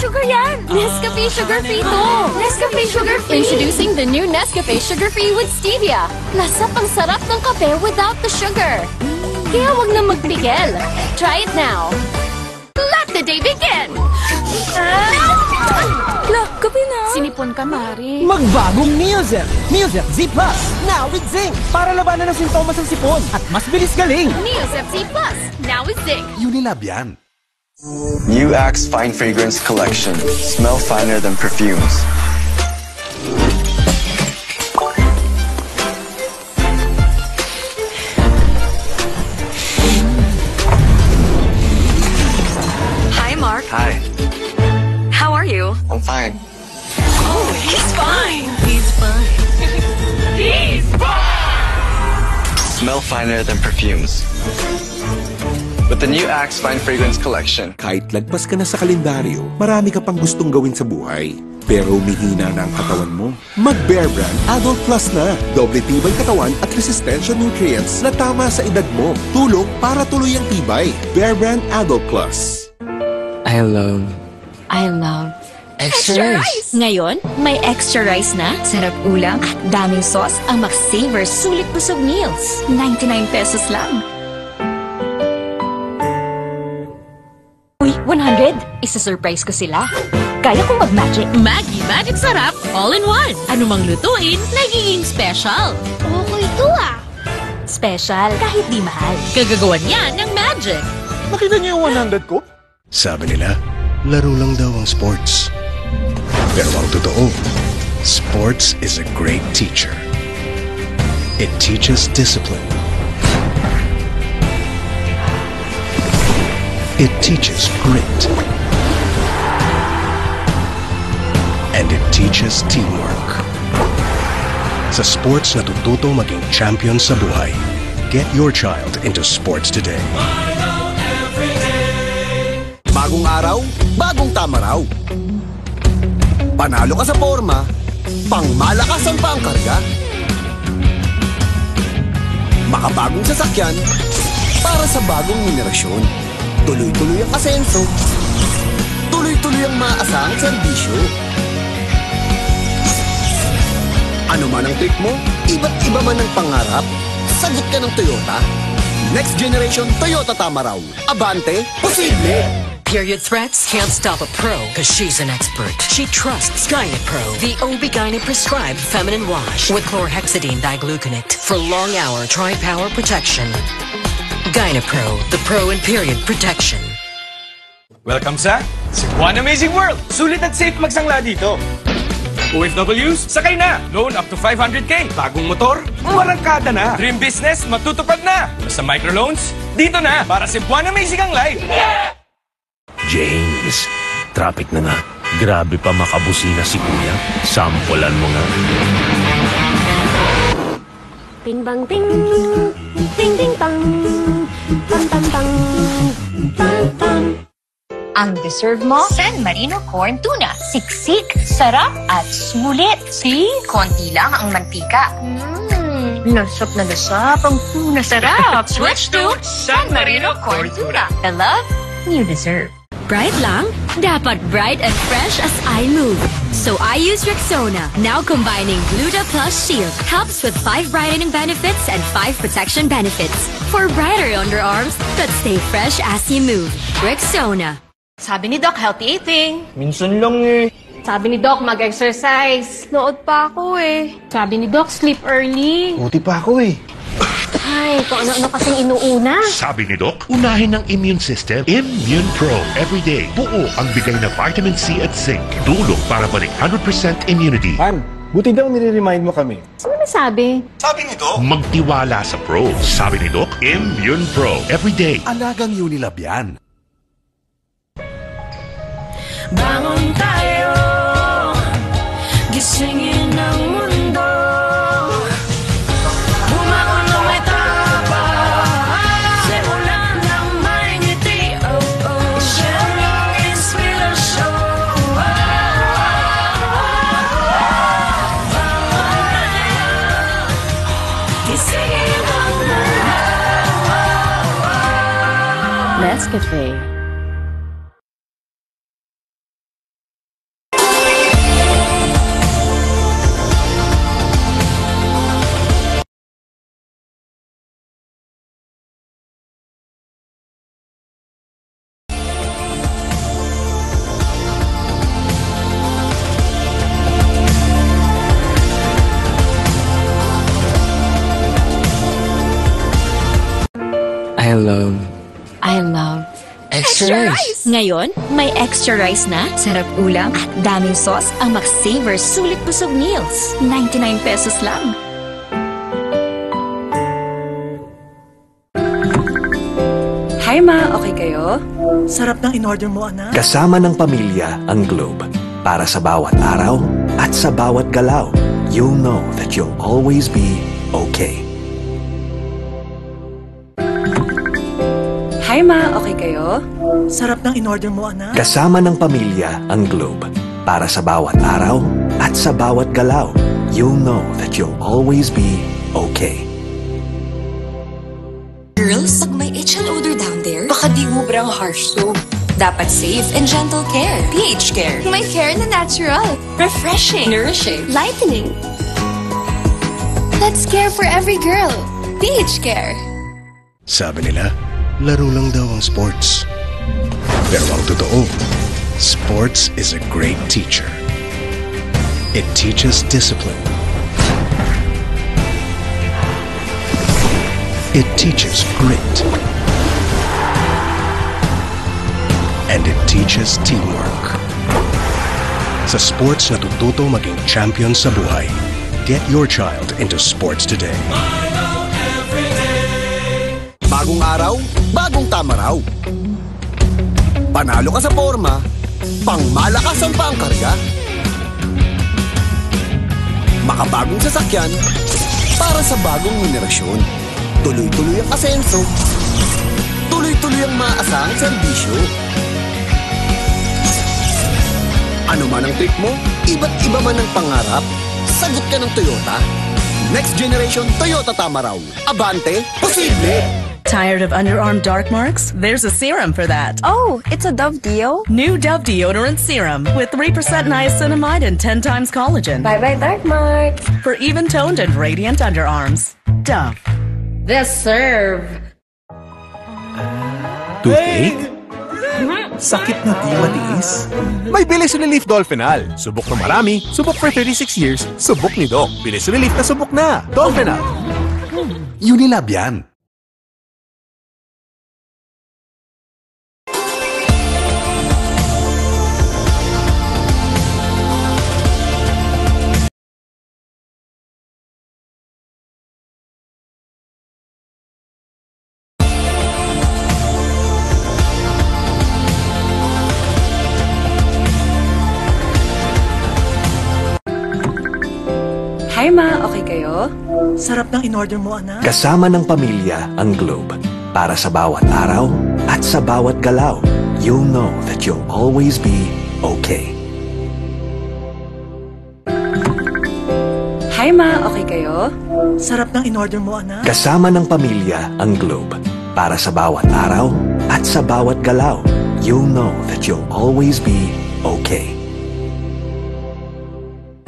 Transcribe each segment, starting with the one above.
sugar yan! Nescafe Sugar-Free to! Nescafe Sugar-Free! Introducing the new Nescafe Sugar-Free with Stevia. Lasa pang sarap ng kape without the sugar. Kaya wag na magpigil. Try it now. Let the day begin! Kape na! Sinipon ka, Mari. Magbagong Neozep! Neozep Z Plus! Now with zinc! Para labanan ang sintomas ng sipon at mas bilis galing! Neozep Z Plus! Now with zinc! Unilab yan. New Axe Fine Fragrance Collection. Smell finer than perfumes. Hi, Mark. Hi, How are you? I'm fine. Oh, he's fine. He's fine. He's Smell finer than perfumes. With the new Axe Fine Fragrance Collection. Kahit lagpas ka na sa kalendaryo, marami ka pang gustong gawin sa buhay. Pero umihina na ang katawan mo. Mag-Bear Brand Adult Plus na. Doble tibay katawan at resistensya nutrients na tama sa edad mo. Tulong para tuloy ang tibay. Bear Brand Adult Plus. I love Extra rice! Ngayon, may extra rice na, sarap ulam at daming sauce ang Max-Savers Sulit Busog Meals. 99 pesos lang. Uy, 100! Isa-surprise ko sila. Kaya kong mag-magic. Maggie Magic Sarap, all-in-one. Anumang lutuin, nagiging special. Okay to ah! Special, kahit di mahal. Kagagawan yan ng magic. Nakita niyo yung 100 ko? Sabi nila, laro lang daw ang sports. Pero ang totoo, sports is a great teacher. It teaches discipline. It teaches grit. And it teaches teamwork. Sa sports natututo maging champion sa buhay. Get your child into sports today. Bagong araw, bagong tama raw. Panalo ka sa forma, pangmalakasan pa ang karga. Makabagong sasakyan, para sa bagong henerasyon. Tuloy-tuloy ang asenso, tuloy-tuloy ang maasahang serbisyo. Ano man ang trip mo, iba't iba man ang pangarap, sagot ka ng Toyota. Next generation Toyota Tama raw. Abante, posible! Period threats can't stop a pro because she's an expert. She trusts Gynapro, the OB-GYN prescribed feminine wash with chlorhexidine digluconate for long-hour tri-power protection. Gynapro, the pro in period protection. Welcome sa Cebuan Amazing World! Sulit at safe magsangla dito. OFWs, sakay na! Loan up to 500k. Bagong motor, marangkada na. Dream business, matutupad na. Basta microloans, dito na. Para Cebuan Amazing ang life. Yeah! James, traffic na nga. Grabe pa makabusina si Kuya. Sampulan mo nga. Ting bang ting, ting ting tang, tang tang tang, tang tang. Ang deserve mo, San Marino Corn Tuna. Siksik, sarap at sulit. See? Konti lang ang mantika. Lasap na lasap ang tuna sarap. Switch to San Marino Corn Tuna. The love you deserve. Bright lang? Dapat bright and fresh as I move. So I use Rexona, now combining Gluta Plus Shield. Helps with 5 brightening benefits and 5 protection benefits. For brighter underarms that stay fresh as you move. Rexona. Sabi ni Doc, healthy eating. Minsan lang eh. Sabi ni Doc, mag-exercise. Lood pa ako eh. Sabi ni Doc, sleep early. Buti pa ako eh. Ay, kung ano-ano kasing inuuna. Sabi ni Doc, unahin ng immune system. Immune Pro. Everyday. Buo ang bigay na vitamin C at zinc. Tulong para balik 100% immunity. Han, buti daw nire-remind mo kami. Sino nasabi? Sabi ni Doc. Magtiwala sa Pro. Sabi ni Doc, Immune Pro. Everyday. Alagang Unilab yan. Bangon tayo, gisingin ang mundo. Bumangon ng may simulan ng may ngiti. Oh, oh, siyang inspirasyon. Bangon tayo, gisingin ang mundo. Nescafe. extra rice. Ngayon, may extra rice na, sarap ulam, at daming sauce ang Max Saver Sulit Busog Meals. 99 pesos lang. Hi ma, okay kayo? Sarap ng in-order mo, anak. Kasama ng pamilya ang Globe. Para sa bawat araw at sa bawat galaw, you'll know that you'll always be okay. Hi ma, okay kayo? Sarap ng in-order mo, anak. Kasama ng pamilya ang Globe. Para sa bawat araw at sa bawat galaw, you'll know that you'll always be okay. Girls, pag may itch and odor down there, baka di ubrang harsh soap. Dapat safe and gentle care. pH Care. My care na natural. Refreshing. Nourishing. Lightening. Let's care for every girl. pH Care. Sabi nila, laro lang daw ang sports. Pero ang totoo, sports is a great teacher. It teaches discipline. It teaches grit. And it teaches teamwork. Sa sports na tututo maging champion sa buhay. Get your child into sports today. Bagong araw, bagong tama raw. Panalo ka sa forma, pangmalakasan pa ang karga. Makabagong sasakyan, para sa bagong henerasyon. Tuloy-tuloy ang asenso, tuloy-tuloy ang maasahang serbisyo. Ano man ang trip mo, iba't iba man ang pangarap, sagot ka ng Toyota. Next generation Toyota Tama raw. Abante, posible! Tired of underarm dark marks? There's a serum for that. Oh, it's a Dove Deo? New Dove Deodorant Serum with 3% niacinamide and 10 times collagen. Bye-bye dark marks. For even-toned and radiant underarms. Dove. This serve. Toothache? Sakit na di matiis? May Bilis Relief Dolphinal. Subok na marami, subok for 36 years, subok ni Doc. Bilis Relief na subok na. Dolphinal. Unilab yan. Hi ma, okay kayo? Sarap ng in-order mo, anak. Kasama ng pamilya ang Globe. Para sa bawat araw at sa bawat galaw, you'll know that you'll always be okay. Hi ma, okay kayo? Sarap ng in-order mo, anak. Kasama ng pamilya ang Globe. Para sa bawat araw at sa bawat galaw, you'll know that you'll always be okay.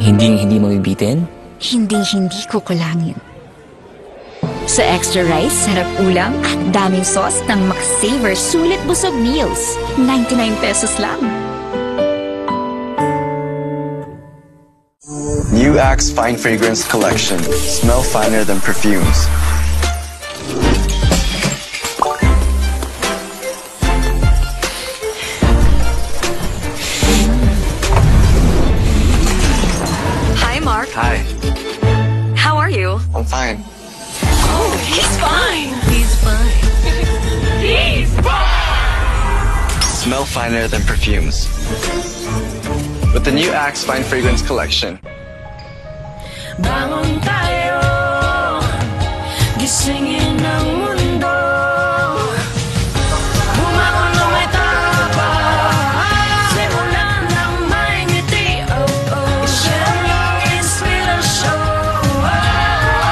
Hindi mabibitin? Hindi kukulangin. Sa extra rice, sarap ulam, at daming sauce ng Max Saver Sulit Busog Meals. 99 pesos lang. New Axe Fine Fragrance Collection. Smell finer than perfumes. Hi, Mark. Hi. How are you? I'm fine. Oh, he's fine. He's fine. He's fine. Smell finer than perfumes. With the new Axe Fine Fragrance Collection. Bangon tayo, gisingin ang mundo. Bumangon na may tapang, simulan ng may ngiti. Oh, oh, share ang inspirasyon. Bangon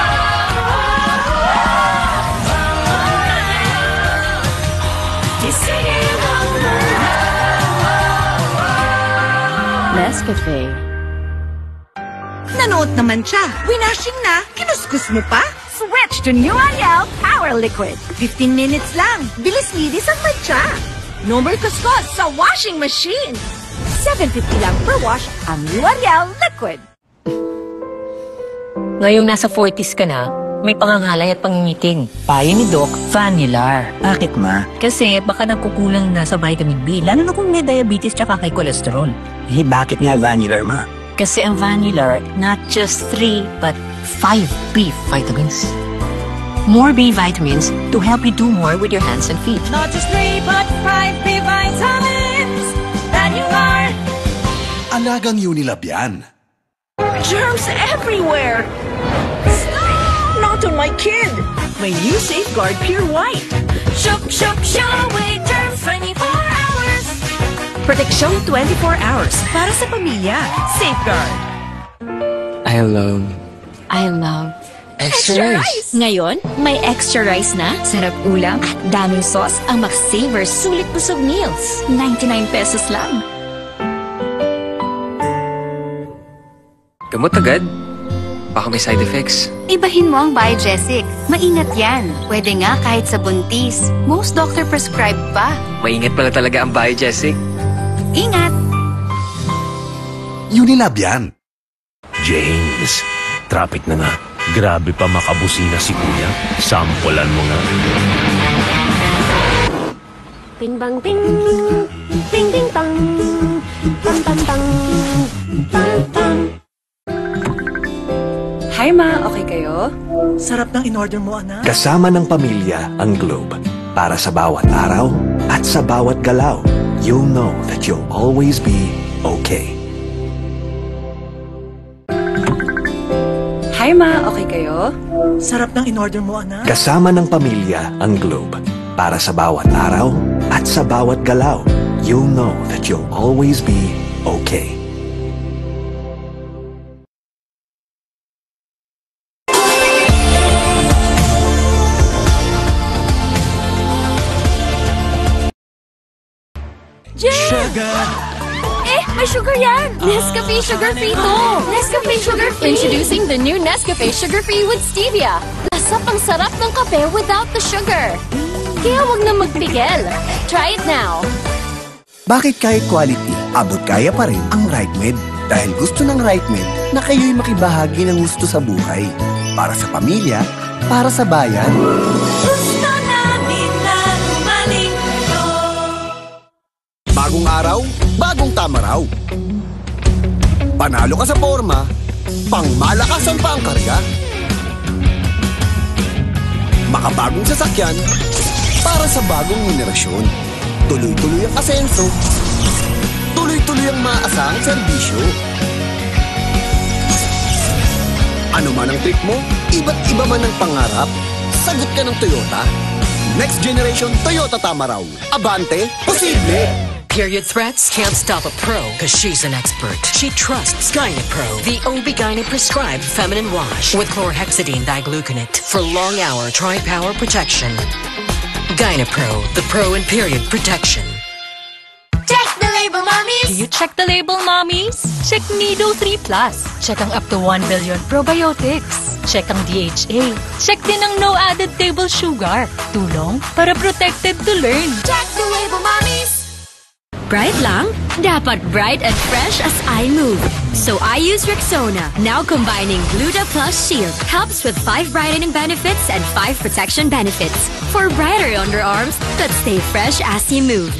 tayo, gisingin ang mundo. Nescafe. Nanood naman siya. Winashing na. Kinuskus mo pa? Switch to New Ariel Power Liquid. 15 minutes lang. Bilis-linis ang matcha. No more kuskus sa washing machine. $7.50 lang per wash ang New Ariel Liquid. Ngayong nasa 40s ka na, may pangangalay at pangingiting. Payo ni Doc, Vanilar. Bakit ma? Kasi baka nagkukulang na sa vitamin B, lalo na kung may diabetes tsaka kay cholesterol. Eh, bakit nga Vanilar ma? Kasi ang Vanilar, not just 3, but 5 B vitamins. More B vitamins to help you do more with your hands and feet. Not just 3, but 5 B vitamins. That you are. Alagang Unilab yan. Germs everywhere! Not on my kid! My new Safeguard Pure White. Shook, away germs 24 hours. Proteksyon 24 hours para sa pamilya. Safeguard. I love Extra rice! Ngayon, may extra rice na, sarap ulam at daming sauce ang Max Savers Sulit Busog Meals. 99 pesos lang. Gamot agad? Baka may side effects. Ibahin mo ang Biogesic. Maingat yan. Pwede nga kahit sa buntis. Most doctor prescribe pa. Maingat pala talaga ang Biogesic. Ingat! Unilab yan. James, traffic na nga. Grabe pa makabusina si Kuya. Sampulan mo nga. Bing bang bing, bing bing bang, bang bang bang, bang bang. Hi ma, okay kayo? Sarap ng in-order mo, anak. Kasama ng pamilya ang Globe. Para sa bawat araw at sa bawat galaw, you'll know that you'll always be okay. Hi ma, okay kayo? Sarap ng in-order mo, anak. Kasama ng pamilya ang Globe. Para sa bawat araw at sa bawat galaw, you'll know that you'll always be okay. Sugar! May sugar yan! Nescafe Sugar Free to! Nescafe Sugar Free! Introducing the new Nescafe Sugar Free with Stevia. Lasap ang sarap ng kape without the sugar. Kaya wag na magpigil. Try it now. Bakit kahit quality, abot kaya pa rin ang RightMed? Dahil gusto ng RightMed na kayo'y makibahagi ng gusto sa buhay. Para sa pamilya, para sa bayan. Gusto namin na gumaling ito. Bagong araw, bagong tama raw. Panalo ka sa forma, pangmalakasan pa ang karga. Makabagong sasakyan, para sa bagong henerasyon. Tuloy-tuloy ang asenso, tuloy-tuloy ang maaasahang serbisyo. Ano man ang trip mo, iba't iba man ang pangarap, sagot ka ng Toyota. Next generation Toyota tama raw. Abante, posible! Period threats can't stop a pro because she's an expert. She trusts Gynapro, the OB-GYN prescribed feminine wash with chlorhexidine digluconate for long-hour tri-power protection. Gynapro, the pro in period protection. Check the label, mommies! Do you check the label, mommies? Check Nido 3 Plus. Check ang up to 1 billion probiotics. Check ang DHA. Check din ang no added table sugar. Tulong para protected to learn. Check the label, mommies! Bright lang? Dapat bright and fresh as I move. So I use Rexona, now combining Gluta Plus Shield. Helps with 5 brightening benefits and 5 protection benefits. For brighter underarms that stay fresh as you move.